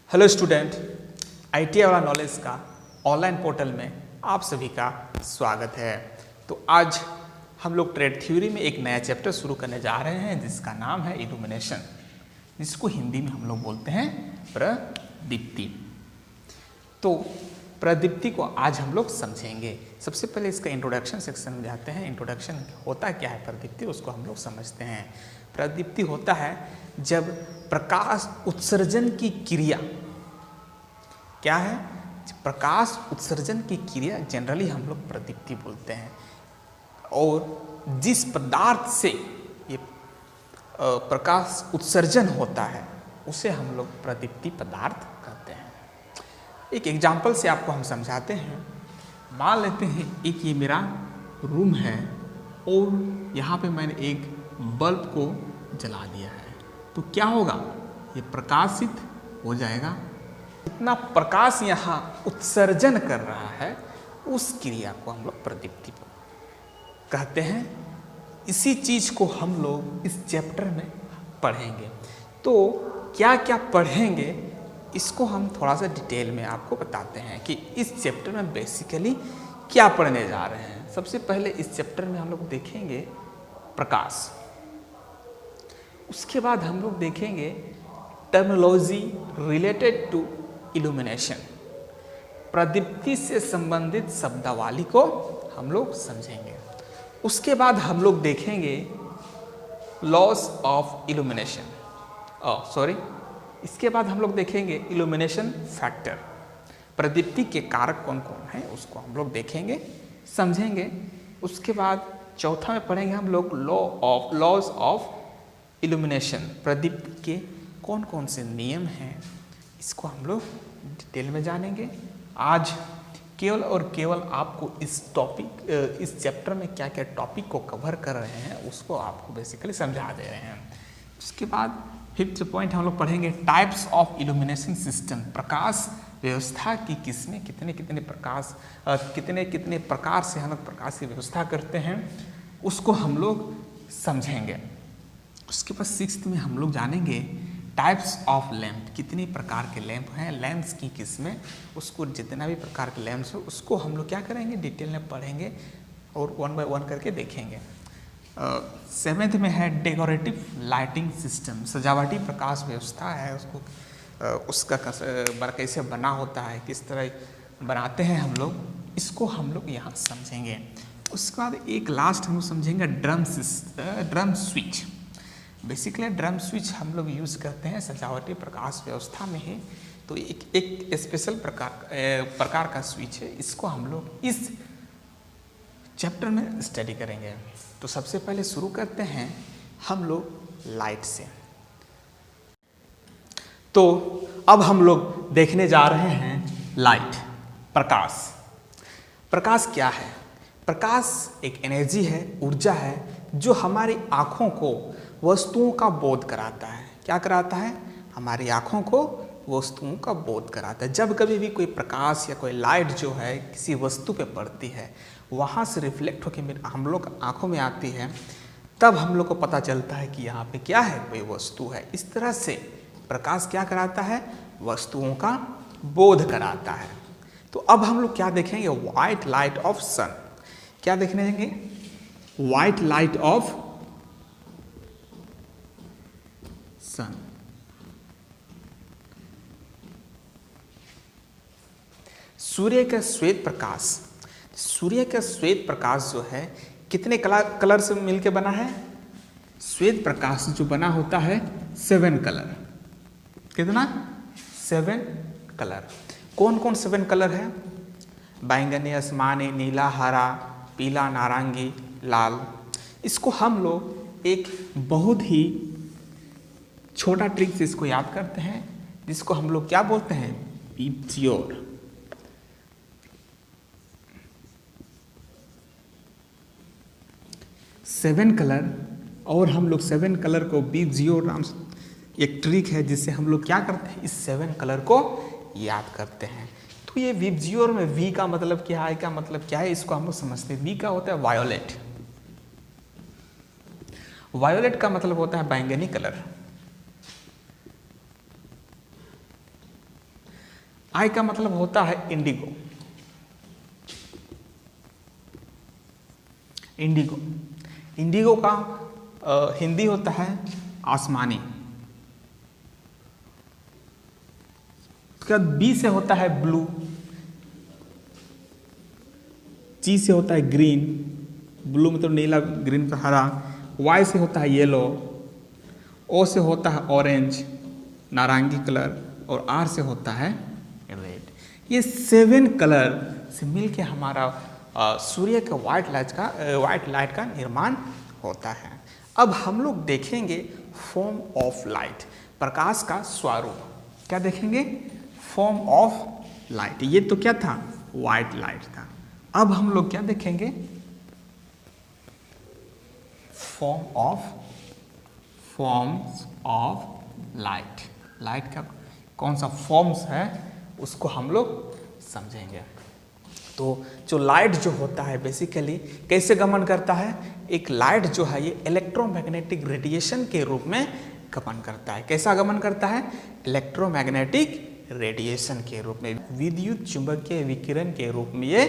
Hello student, IT वाला knowledge का online portal में आप सभी का स्वागत है। तो आज हम लोग ट्रेड थ्योरी में एक नया चैप्टर शुरू करने जा रहे हैं जिसका नाम है इल्यूमिनेशन, जिसको हिंदी में हम लोग बोलते हैं प्रदीप्ति। तो प्रदीप्ति को आज हम लोग समझेंगे। सबसे पहले इसका इंट्रोडक्शन सेक्शन में जाते हैं। इंट्रोडक्शन होता क्या है प्रदीप्ति, उसको हम लोग समझते हैं। प्रदीप्ति होता है जब प्रकाश उत्सर्जन की क्रिया, क्या है, प्रकाश उत्सर्जन की क्रिया जनरली हम लोग प्रदीप्ति बोलते हैं। और जिस पदार्थ से ये प्रकाश उत्सर्जन होता है उसे हम लोग प्रदीप्ति पदार्थ कहते हैं। एक एग्जाम्पल से आपको हम समझाते हैं। मान लेते हैं एक ये मेरा रूम है और यहाँ पे मैंने एक बल्ब को जला दिया है, तो क्या होगा, ये प्रकाशित हो जाएगा। इतना प्रकाश यहाँ उत्सर्जन कर रहा है, उस क्रिया को हम लोग प्रदीप्ति कहते हैं। इसी चीज को हम लोग इस चैप्टर में पढ़ेंगे। तो क्या क्या पढ़ेंगे इसको हम थोड़ा सा डिटेल में आपको बताते हैं कि इस चैप्टर में बेसिकली क्या पढ़ने जा रहे हैं। सबसे पहले इस चैप्टर में हम लोग देखेंगे प्रकाश, उसके बाद हम लोग देखेंगे टर्मिनोलॉजी रिलेटेड टू इल्यूमिनेशन, प्रदीप्ति से संबंधित शब्दावली को हम लोग समझेंगे। उसके बाद हम लोग देखेंगे लॉस ऑफ इल्यूमिनेशन, इसके बाद हम लोग देखेंगे इल्यूमिनेशन फैक्टर, प्रदीप्ति के कारक कौन कौन हैं उसको हम लोग देखेंगे, समझेंगे। उसके बाद चौथा में पढ़ेंगे हम लोग लॉस ऑफ इल्यूमिनेशन, प्रदीप्ति के कौन कौन से नियम हैं इसको हम लोग डिटेल में जानेंगे। आज केवल और केवल आपको इस चैप्टर में क्या क्या टॉपिक को कवर कर रहे हैं उसको आपको बेसिकली समझा दे रहे हैं। उसके बाद फिफ्थ पॉइंट हम लोग पढ़ेंगे टाइप्स ऑफ इल्यूमिनेशन सिस्टम, प्रकाश व्यवस्था की किस्में, कितने कितने प्रकार से हम लोग प्रकाश की व्यवस्था करते हैं उसको हम लोग समझेंगे। उसके बाद सिक्स्थ में हम लोग जानेंगे टाइप्स ऑफ लैंप, कितने प्रकार के लैंप हैं, लैंप्स की किस्में, उसको जितना भी प्रकार के लैंप्स है उसको हम लोग क्या करेंगे, डिटेल में पढ़ेंगे और वन बाय वन करके देखेंगे। सेवेंथ में है डेकोरेटिव लाइटिंग सिस्टम, सजावटी प्रकाश व्यवस्था है, उसका कैसे बना होता है, किस तरह बनाते हैं हम लोग, इसको हम लोग यहाँ समझेंगे। उसके बाद एक लास्ट हम लोग समझेंगे drum switch. Basically drum switch हम लोग यूज़ करते हैं सजावटी प्रकाश व्यवस्था में है, तो एक स्पेशल प्रकार का स्विच है, इसको हम लोग इस चैप्टर में स्टडी करेंगे। तो सबसे पहले शुरू करते हैं हम लोग लाइट से। तो अब हम लोग देखने जा रहे हैं लाइट, प्रकाश। प्रकाश क्या है? प्रकाश एक एनर्जी है, ऊर्जा है, जो हमारी आँखों को वस्तुओं का बोध कराता है। क्या कराता है? हमारी आँखों को वस्तुओं का बोध कराता है। जब कभी भी कोई प्रकाश या कोई लाइट जो है किसी वस्तु पे पड़ती है, वहाँ से रिफ्लेक्ट होकर हम लोग आँखों में आती है, तब हम लोग को पता चलता है कि यहाँ पे क्या है, कोई वस्तु है। इस तरह से प्रकाश क्या कराता है? वस्तुओं का बोध कराता है। तो अब हम लोग क्या देखेंगे? व्हाइट लाइट ऑफ सन। क्या देखने देंगे? व्हाइट लाइट ऑफ सन। सूर्य का श्वेत प्रकाश, सूर्य का श्वेत प्रकाश जो है कितने कलर से मिलके बना है? श्वेत प्रकाश जो बना होता है 7 कलर। कितना? 7 कलर। कौन कौन 7 कलर है? बैंगनी, आसमानी, नीला, हरा, पीला, नारंगी, लाल। इसको हम लोग एक बहुत ही छोटा ट्रिक से इसको याद करते हैं, जिसको हम लोग क्या बोलते हैं? बीप्सियोर। सेवन कलर, और हम लोग 7 कलर को बीप्सियोर नाम से एक ट्रिक है जिससे हम लोग क्या करते हैं? इस 7 कलर को याद करते हैं। तो ये बीप्सियोर में वी का मतलब क्या है, का मतलब क्या है, इसको हम लोग समझते हैं। वी का होता है वायोलेट, वायोलेट का मतलब होता है बैंगनी कलर। आई का मतलब होता है इंडिगो। इंडिगो, इंडिगो का हिंदी होता है आसमानी। उसके बाद बी से होता है ब्लू, सी से होता है ग्रीन, ब्लू मतलब नीला, ग्रीन मतलब हरा, वाई से होता है येलो, ओ से होता है ऑरेंज नारंगी कलर, और आर से होता है रेड। ये 7 कलर से मिलके हमारा सूर्य के व्हाइट लाइट का निर्माण होता है। अब हम लोग देखेंगे फॉर्म ऑफ लाइट, प्रकाश का स्वरूप। क्या देखेंगे? Form of light. ये तो क्या था? व्हाइट लाइट था। अब हम लोग क्या देखेंगे? Forms of light. लाइट का कौन सा फॉर्म्स है उसको हम लोग समझेंगे। तो जो लाइट जो होता है बेसिकली कैसे गमन करता है? एक लाइट जो है ये इलेक्ट्रोमैग्नेटिक रेडिएशन के रूप में गमन करता है। कैसा गमन करता है? इलेक्ट्रोमैग्नेटिक रेडिएशन के रूप में, विद्युत चुंबकीय विकिरण के रूप में ये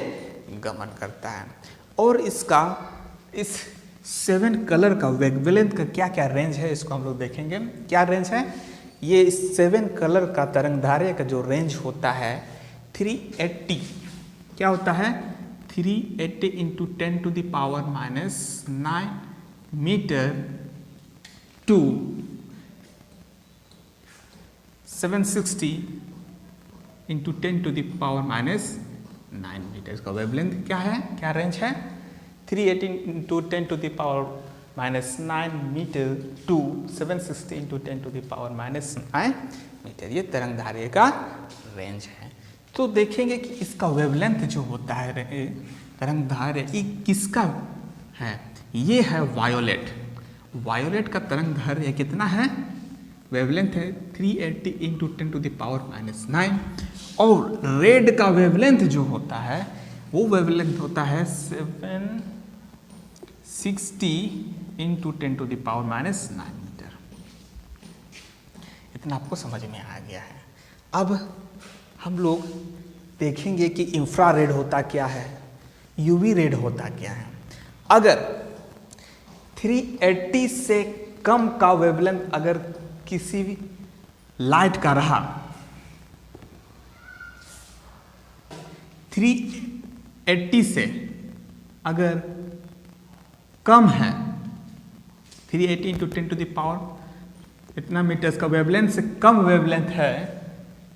गमन करता है। और इसका इस 7 कलर का वेवलेंथ का क्या क्या रेंज है इसको हम लोग देखेंगे। क्या रेंज है? ये 7 कलर का तरंगदैर्घ्य का जो रेंज होता है 380, क्या होता है? 380 into 10⁻⁻9 metre to 760 into 10⁻⁹ metre का वेवलेंथ क्या है? क्या रेंज है? 380 into 10⁻⁹ metre to 760 into 10⁻⁹ metre, ये तरंगदैर्घ्य का रेंज है। तो देखेंगे कि इसका वेवलेंथ जो होता है तरंगदैर्घ्य ये किसका है? ये है वायोलेट। वायोलेट का तरंगदैर्घ्य कितना है? वेवलेंथ है 380 इंटू 10⁻⁹ और रेड का वेवलेंथ जो होता है वो वेवलेंथ होता है 760 इंटू 10⁻⁹ मीटर। इतना आपको समझ में आ गया है। अब हम लोग देखेंगे कि इंफ्रारेड होता क्या है, यूवी रेड होता क्या है। अगर 380 से कम का वेवलेंथ अगर किसी भी लाइट का रहा, 380 से अगर कम है, 380 इंटू 10⁻⁻ इतना मीटर्स का वेवलेंथ से कम वेवलेंथ है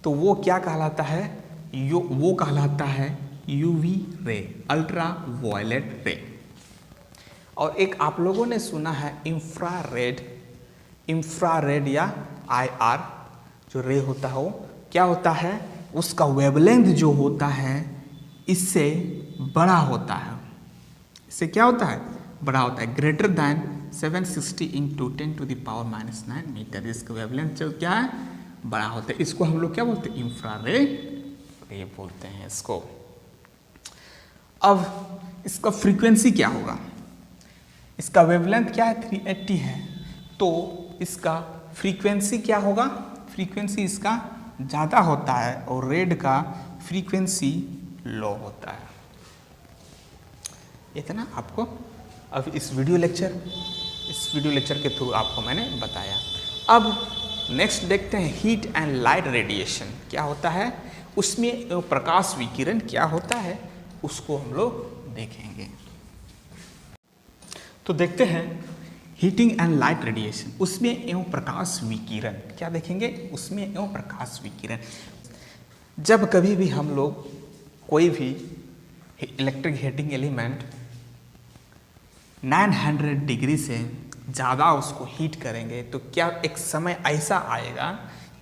तो वो क्या कहलाता है? वो कहलाता है यूवी रे, अल्ट्रा वायलेट रे। और एक आप लोगों ने सुना है इंफ्रारेड या IR जो रे होता है वो क्या होता है? उसका वेवलेंथ जो होता है इससे बड़ा होता है। इससे क्या होता है? बड़ा होता है, ग्रेटर दैन 760 इंटू 10⁻⁹ मीटर। इसका वेवलेंथ जो क्या है? बड़ा होता है। इसको हम लोग क्या बोलते हैं? इंफ्रारेड रे बोलते हैं इसको। अब इसका फ्रीक्वेंसी क्या होगा? इसका वेवलेंथ क्या है? 380 है, तो इसका फ्रीक्वेंसी क्या होगा? फ्रीक्वेंसी इसका ज़्यादा होता है और रेड का फ्रीक्वेंसी लो होता है। इतना आपको अब इस वीडियो लेक्चर के थ्रू आपको मैंने बताया। अब नेक्स्ट देखते हैं हीट एंड लाइट रेडिएशन क्या होता है, उसमें प्रकाश विकिरण क्या होता है उसको हम लोग देखेंगे। तो देखते हैं हीटिंग एंड लाइट रेडिएशन, उसमें एवं प्रकाश विकिरण क्या देखेंगे? उसमें एवं प्रकाश विकिरण। जब कभी भी हम लोग कोई भी इलेक्ट्रिक हीटिंग एलिमेंट 900 डिग्री से ज़्यादा उसको हीट करेंगे तो क्या एक समय ऐसा आएगा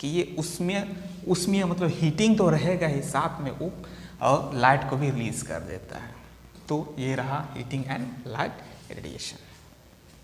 कि ये उसमें मतलब हीटिंग तो रहेगा ही, साथ में वो और लाइट को भी रिलीज कर देता है। तो ये रहा हीटिंग एंड लाइट रेडिएशन।